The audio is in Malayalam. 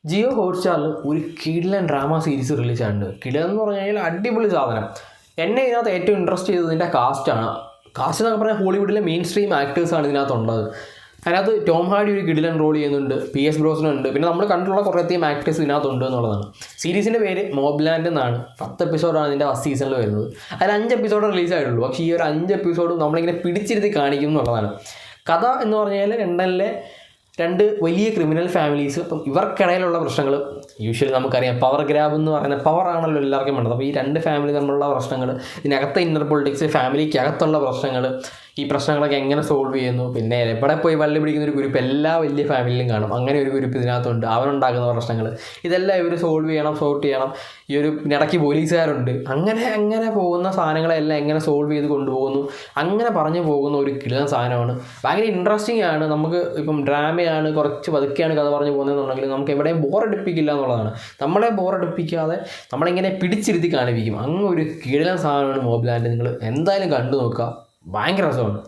ജിയോ ഹോട്ട്സ്റ്റാറിൽ ഒരു കിടിലൻ ഡ്രാമ സീരീസ് റിലീസ് ആയിട്ടുണ്ട്. കിടിലൻ എന്ന് പറഞ്ഞു കഴിഞ്ഞാൽ അടിപൊളി സാധനം. എന്നെ ഇതിനകത്ത് ഏറ്റവും ഇൻട്രസ്റ്റ് ചെയ്തത് ഇതിൻ്റെ കാസ്റ്റാണ്. കാസ്റ്റ് എന്നൊക്കെ പറഞ്ഞാൽ ഹോളിവുഡിലെ മെയിൻ സ്ട്രീം ആക്ടേഴ്സാണ് ഇതിനകത്തുള്ളത്. അതിനകത്ത് ടോം ഹാർഡി ഒരു കിടിലൻ റോൾ ചെയ്യുന്നുണ്ട്, PS ബ്രോസ്നൻ ഉണ്ട്, പിന്നെ നമ്മൾ കണ്ടിട്ടുള്ള കുറേയധികം ആക്ടേഴ്സ് ഇതിനകത്തുണ്ട് എന്നുള്ളതാണ്. സീരീസിൻ്റെ പേര് മോബ്ലാൻഡ് എന്നാണ്. 10 എപ്പിസോഡാണ് ഇതിൻ്റെ ഫസ്റ്റ് സീസണിൽ വരുന്നത്. അതിൽ 5 എപ്പിസോഡ് റിലീസ് ആയിട്ടുള്ളൂ. പക്ഷേ ഈ ഒരു 5 എപ്പിസോഡും നമ്മളിങ്ങനെ പിടിച്ചിരുത്തി കാണിക്കും എന്നുള്ളതാണ്. കഥ എന്ന് പറഞ്ഞാൽ ലണ്ടനിലെ 2 വലിയ ക്രിമിനൽ ഫാമിലീസ്, ഇപ്പം ഇവർക്കിടയിലുള്ള പ്രശ്നങ്ങൾ യൂഷ്വലി നമുക്കറിയാം. പവർ ഗ്രാബ് എന്ന് പറയുന്ന പവറാണല്ലോ എല്ലാവർക്കും വേണ്ടത്. അപ്പോൾ ഈ 2 ഫാമിലി തമ്മിലുള്ള പ്രശ്നങ്ങൾ, ഇതിനകത്തെ ഇന്നർ പൊളിറ്റിക്സ്, ഫാമിലിക്കകത്തുള്ള പ്രശ്നങ്ങൾ, ഈ പ്രശ്നങ്ങളൊക്കെ എങ്ങനെ സോൾവ് ചെയ്യുന്നു, പിന്നെ എവിടെ പോയി വള്ളി പിടിക്കുന്ന ഒരു ഗ്രൂപ്പ് എല്ലാ വലിയ ഫാമിലിയിലും കാണും. അങ്ങനെ ഒരു ഗ്രൂപ്പ് ഇതിനകത്തുണ്ട്. അവരുണ്ടാക്കുന്ന പ്രശ്നങ്ങൾ ഇതെല്ലാം ഇവർ സോൾവ് ചെയ്യണം, സോർട്ട് ചെയ്യണം. ഈ ഒരു ഇടയ്ക്ക് പോലീസുകാരുണ്ട്. അങ്ങനെ പോകുന്ന സാധനങ്ങളെല്ലാം എങ്ങനെ സോൾവ് ചെയ്ത് കൊണ്ടുപോകുന്നു, അങ്ങനെ പറഞ്ഞു പോകുന്ന ഒരു കിടിലൻ സാധനമാണ്. ഭയങ്കര ഇൻട്രസ്റ്റിംഗ് ആണ്. നമുക്ക് ഇപ്പം ഡ്രാമയാണ്, കുറച്ച് പതുക്കെയാണ് കഥ പറഞ്ഞു പോകുന്നതെന്നുണ്ടെങ്കിൽ നമുക്ക് എവിടെയും ബോറടിപ്പിക്കില്ല എന്നുള്ളതാണ്. നമ്മളെ ബോറടിപ്പിക്കാതെ നമ്മളിങ്ങനെ പിടിച്ചിരുത്തി കാണിപ്പിക്കും. അങ്ങ് ഒരു കിടിലൻ സാധനമാണ് മോബ്ലാൻഡ്. നിങ്ങൾ എന്തായാലും കണ്ടു നോക്കുക. ഭയങ്കര രസമാണ്.